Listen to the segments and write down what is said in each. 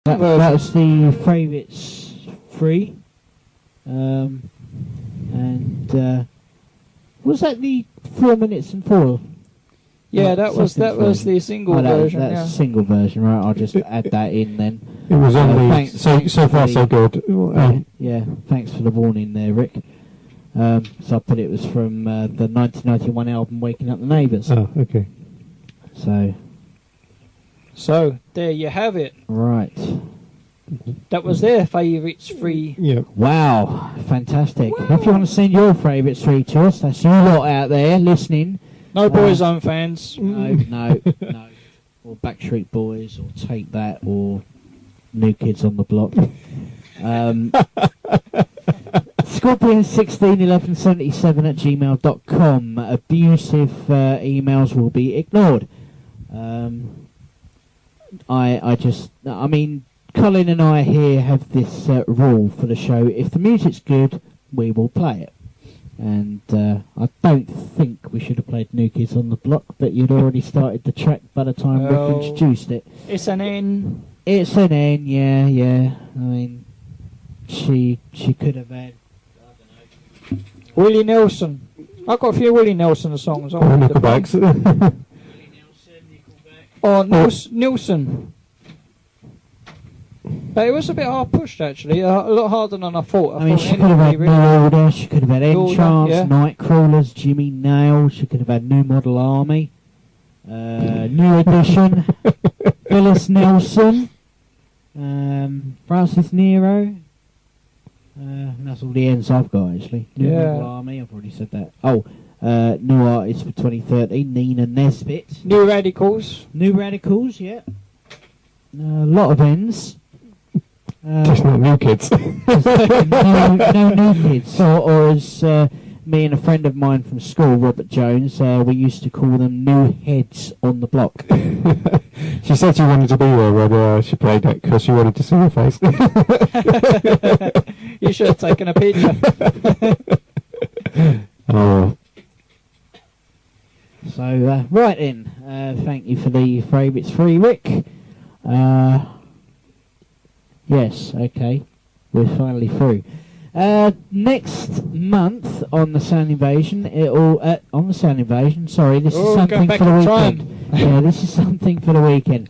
That was the Favourites 3. Was that the 4 minutes and 4? Yeah, that was the single version. That's a single version, right? I'll just add that in then. It was only so far so good. Yeah, thanks for the warning there, Rick. So I put it was from the 1991 album Waking Up the Neighbours. Oh, okay. So there you have it. Right. That was their Favourites 3. Yeah. Wow, fantastic. Wow. If you want to send your Favourites 3 to us, that's you lot out there listening. No Boyzone fans. No. Or Backstreet Boys, or Take That, or New Kids on the Block. Scorpion161177@gmail.com. Abusive emails will be ignored. I mean, Colin and I here have this rule for the show. If the music's good, we will play it. And I don't think we should have played New Kids on the Block, but you'd already started the track by the time Rick introduced it. It's an N. It's an N, yeah. I mean, she could have had, I don't know. Willie Nelson. I've got a few Willie Nelson songs. Nickelbacks. Nilsson. But it was a bit hard pushed, actually. A lot harder than I thought. I mean, she could have had New Order, she could have had Enchance, yeah. Nightcrawlers, Jimmy Nail, she could have had New Model Army, New Edition, Phyllis Nelson, Francis Nero. And that's all the ends I've got, actually. New Model Army, I've already said that. New artist for 2013, Nina Nesbitt. New Radicals, yeah. A lot of ends. Just not New Kids. no New Kids. Or as me and a friend of mine from school, Robert Jones, we used to call them New Heads on the Block. She said she wanted to be there when she played it because she wanted to see her face. You should have taken a picture. Oh. So, right then, thank you for the Favourites 3, Rick. Yes, okay, we're finally through. Next month on the Sound Invasion, this is something for the weekend. Yeah, this is something for the weekend.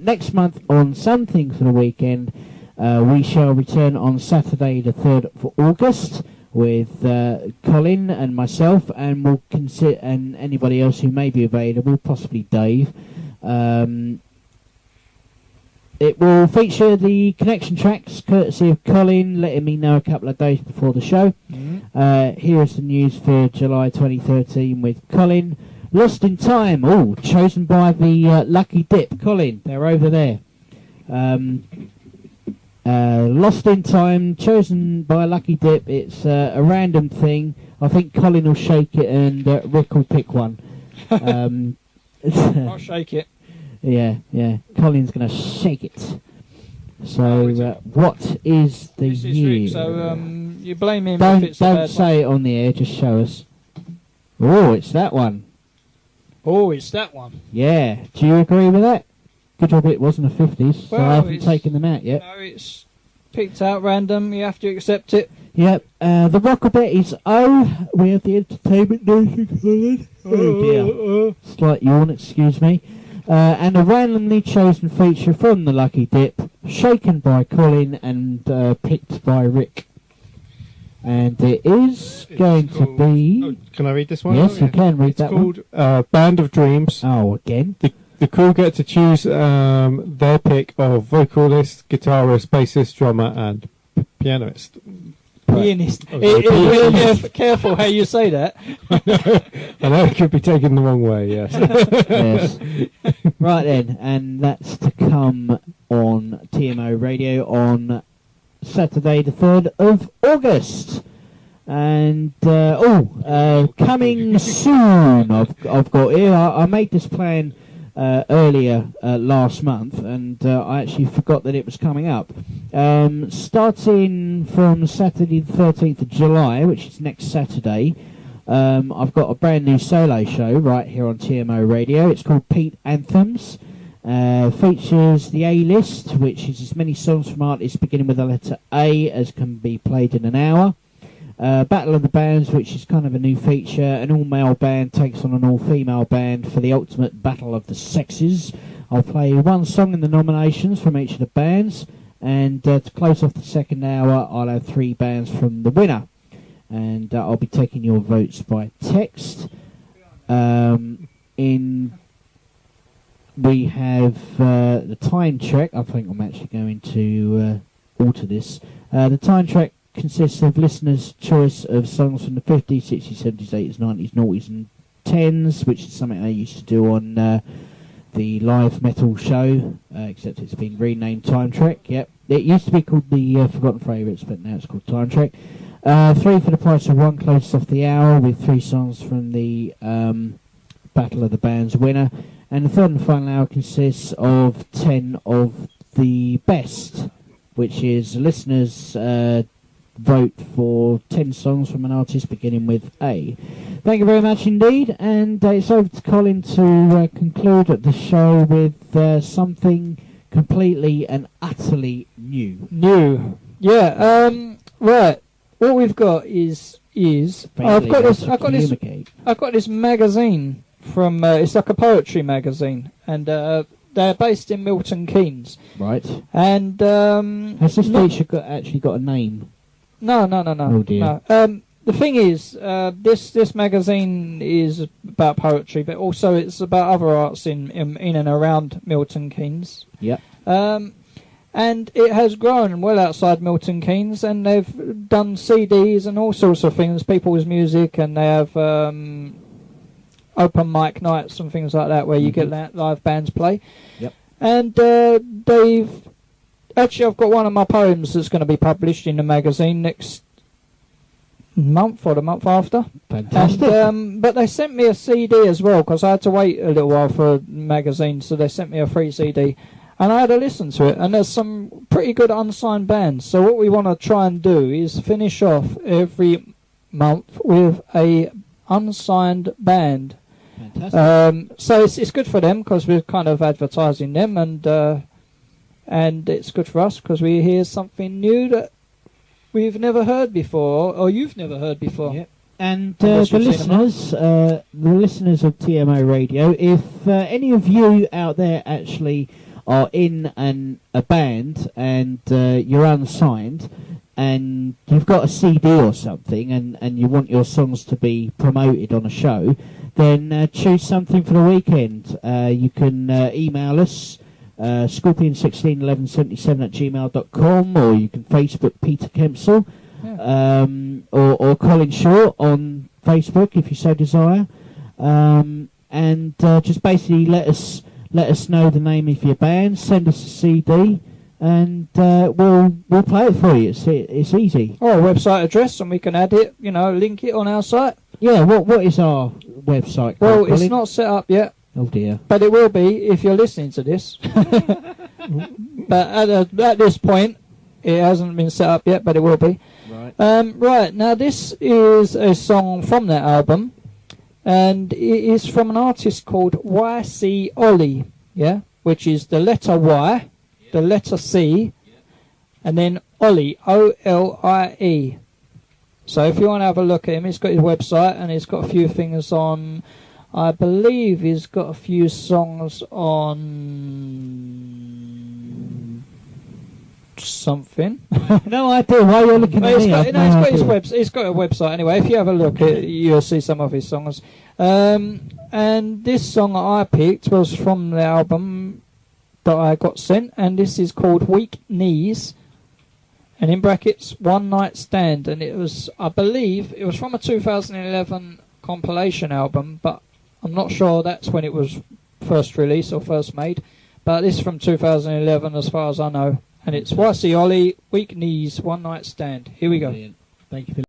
Next month on Something for the Weekend, we shall return on Saturday the 3rd of August with Colin and myself, and we'll consider, and anybody else who may be available, possibly Dave. It will feature the connection tracks, courtesy of Colin, letting me know a couple of days before the show. Here is the news for July 2013 with Colin. Lost in Time, chosen by the Lucky Dip. Colin, they're over there. Lost in Time, chosen by Lucky Dip. It's a random thing. I think Colin will shake it and Rick will pick one. I'll shake it. Yeah. Colin's going to shake it. So, what is the this is year? Rick, so you blame him if it's Don't say it on the air, just show us. Oh, it's that one. Oh, it's that one. Yeah. Do you agree with that? Good job it wasn't the 50s, so I haven't taken them out yet. No, it's picked out random. You have to accept it. Yep. The rocker bet is we have the entertainment news, Colin. Oh dear. Slight yawn, excuse me. And a randomly chosen feature from the Lucky Dip, shaken by Colin and picked by Rick. And it is going to be... can I read this one? Yes, you can read that one. It's called Band of Dreams. Oh, again? The crew get to choose their pick of vocalist, guitarist, bassist, drummer and pianist. Pianist. Careful how you say that. I know it could be taken the wrong way, yes. Yes. Right then, and that's to come on TMO Radio on Saturday the 3rd of August. And, coming soon, I've got here, I made this plan earlier last month, and I actually forgot that it was coming up. Starting from Saturday the 13th of July, which is next Saturday, I've got a brand new solo show right here on TMO Radio. It's called Pete Anthems, Features the A list, which is as many songs from artists beginning with the letter A as can be played in an hour. Battle of the Bands, which is kind of a new feature. An all-male band takes on an all-female band for the ultimate battle of the sexes. I'll play one song in the nominations from each of the bands, and to close off the second hour, I'll have 3 bands from the winner. And I'll be taking your votes by text. We have the time track. I think I'm actually going to alter this. The time track consists of listeners' choice of songs from the 50s, 60s, 70s, 80s, 90s, 90s and 10s, which is something I used to do on the live metal show, except it's been renamed Time Track. Yep, it used to be called the Forgotten Favourites, but now it's called Time Track. 3 for the price of 1 closes off the hour with 3 songs from the Battle of the Bands winner. And the third and final hour consists of 10 of the best, which is listeners' vote for 10 songs from an artist beginning with A. Thank you very much indeed, and it's over to Colin to conclude the show with something completely and utterly new. Yeah. Right. What we've got is I've got this magazine from it's like a poetry magazine, and they're based in Milton Keynes. Right. And has this feature actually got a name? No. Oh dear. No. The thing is, this magazine is about poetry, but also it's about other arts in and around Milton Keynes. Yep. And it has grown well outside Milton Keynes, and they've done CDs and all sorts of things, people's music, and they have open mic nights and things like that where you get live bands play. Yep. And I've got one of my poems that's going to be published in the magazine next month or the month after. Fantastic. And, but they sent me a CD as well, because I had to wait a little while for a magazine, so they sent me a free CD. And I had to listen to it, and there's some pretty good unsigned bands. So what we want to try and do is finish off every month with a unsigned band. Fantastic. So it's good for them, because we're kind of advertising them, and it's good for us because we hear something new that we've never heard before, or you've never heard before. Yep. And the listeners of TMO Radio, if any of you out there actually are in a band and you're unsigned and you've got a CD or something and you want your songs to be promoted on a show, then choose something for the weekend. You can email us, scorpion161177@gmail.com, or you can Facebook Peter Kempsell, or Colin Shaw on Facebook if you so desire, and just basically let us know the name of your band, send us a CD, and we'll play it for you. It's easy. Or a website address, and we can add it, link it on our site. Yeah, what is our website? Well, it's not set up yet. Oh dear. But it will be if you're listening to this. But at this point, it hasn't been set up yet, but it will be. Right. Right, now this is a song from that album, and it is from an artist called Y.C. Ollie, which is the letter Y, the letter C, and then Ollie, O-L-I-E. So if you want to have a look at him, he's got his website, and he's got a few things on. I believe he's got a few songs on something. No idea why you're looking at me. He's got a website anyway. If you have a look, you'll see some of his songs. And this song that I picked was from the album that I got sent, and this is called Weak Knees, and in brackets, One Night Stand. And it was, I believe, it was from a 2011 compilation album, but I'm not sure that's when it was first released or first made. But this is from 2011 as far as I know. And it's Y.C. Ollie, Weak Knees, One Night Stand. Here we go. Brilliant. Thank you for